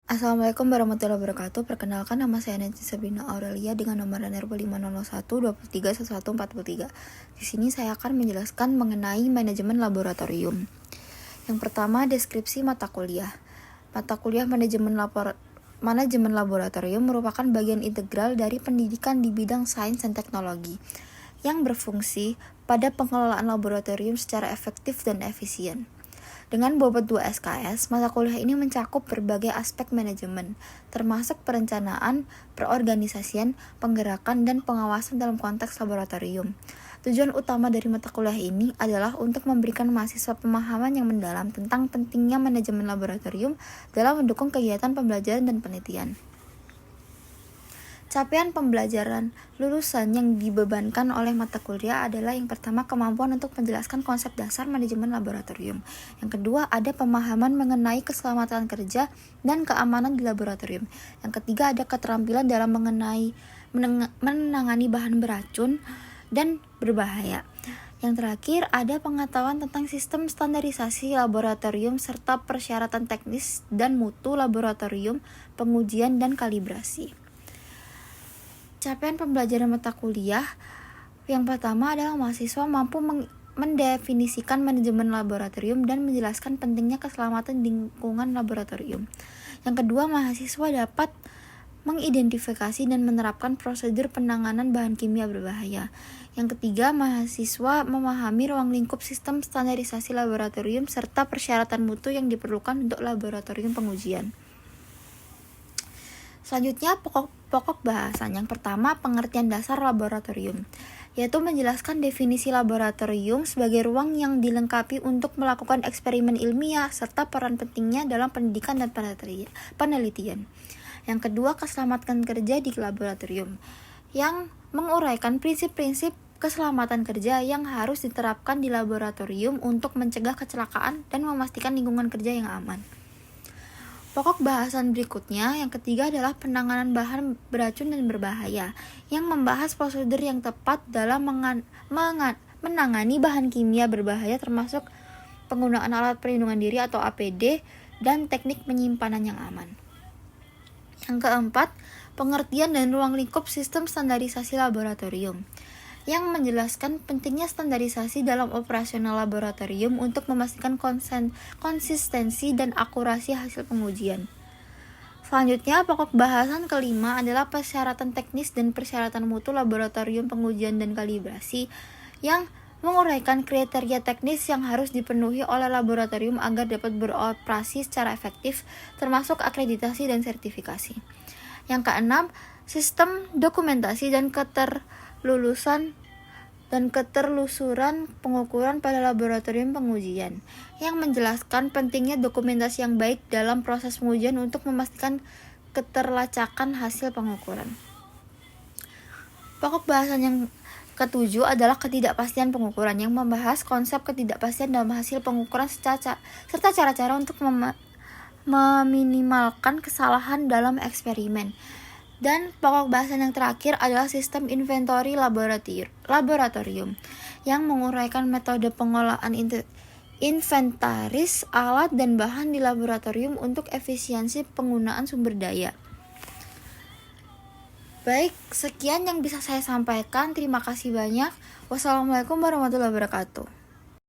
Assalamualaikum warahmatullahi wabarakatuh. Perkenalkan, nama saya Nancy Sabrina Aurelia dengan nomor NRB 5001 23 1143. Di sini saya akan menjelaskan mengenai manajemen laboratorium. Yang pertama, deskripsi mata kuliah. Mata kuliah manajemen laboratorium merupakan bagian integral dari pendidikan di bidang sains dan teknologi yang berfungsi pada pengelolaan laboratorium secara efektif dan efisien. Dengan bobot 2 SKS, mata kuliah ini mencakup berbagai aspek manajemen, termasuk perencanaan, perorganisasian, penggerakan, dan pengawasan dalam konteks laboratorium. Tujuan utama dari mata kuliah ini adalah untuk memberikan mahasiswa pemahaman yang mendalam tentang pentingnya manajemen laboratorium dalam mendukung kegiatan pembelajaran dan penelitian. Capaian pembelajaran lulusan yang dibebankan oleh mata kuliah adalah yang pertama, kemampuan untuk menjelaskan konsep dasar manajemen laboratorium. Yang kedua, ada pemahaman mengenai keselamatan kerja dan keamanan di laboratorium. Yang ketiga, ada keterampilan dalam menangani bahan beracun dan berbahaya. Yang terakhir, ada pengetahuan tentang sistem standarisasi laboratorium serta persyaratan teknis dan mutu laboratorium, pengujian dan kalibrasi. Capaian pembelajaran mata kuliah yang pertama adalah mahasiswa mampu mendefinisikan manajemen laboratorium dan menjelaskan pentingnya keselamatan lingkungan laboratorium. Yang kedua, mahasiswa dapat mengidentifikasi dan menerapkan prosedur penanganan bahan kimia berbahaya. Yang ketiga, mahasiswa memahami ruang lingkup sistem standarisasi laboratorium serta persyaratan mutu yang diperlukan untuk laboratorium pengujian. Selanjutnya, pokok bahasan. Yang pertama, pengertian dasar laboratorium, yaitu menjelaskan definisi laboratorium sebagai ruang yang dilengkapi untuk melakukan eksperimen ilmiah serta peran pentingnya dalam pendidikan dan penelitian. Yang kedua, keselamatan kerja di laboratorium, yang menguraikan prinsip-prinsip keselamatan kerja yang harus diterapkan di laboratorium untuk mencegah kecelakaan dan memastikan lingkungan kerja yang aman. Pokok bahasan berikutnya, yang ketiga adalah penanganan bahan beracun dan berbahaya, yang membahas prosedur yang tepat dalam menangani bahan kimia berbahaya, termasuk penggunaan alat perlindungan diri atau APD dan teknik penyimpanan yang aman. Yang keempat, pengertian dan ruang lingkup sistem standarisasi laboratorium, yang menjelaskan pentingnya standarisasi dalam operasional laboratorium untuk memastikan konsistensi dan akurasi hasil pengujian. Selanjutnya, pokok bahasan kelima adalah persyaratan teknis dan persyaratan mutu laboratorium pengujian dan kalibrasi, yang menguraikan kriteria teknis yang harus dipenuhi oleh laboratorium agar dapat beroperasi secara efektif, termasuk akreditasi dan sertifikasi. Yang keenam, sistem dokumentasi dan keterlusuran pengukuran pada laboratorium pengujian, yang menjelaskan pentingnya dokumentasi yang baik dalam proses pengujian untuk memastikan keterlacakan hasil pengukuran. Pokok bahasan yang ketujuh adalah ketidakpastian pengukuran, yang membahas konsep ketidakpastian dalam hasil pengukuran serta cara-cara untuk meminimalkan kesalahan dalam eksperimen. Dan pokok bahasan yang terakhir adalah sistem inventory laboratorium, yang menguraikan metode pengolahan inventaris alat dan bahan di laboratorium untuk efisiensi penggunaan sumber daya. Baik, sekian yang bisa saya sampaikan. Terima kasih banyak. Wassalamualaikum warahmatullahi wabarakatuh.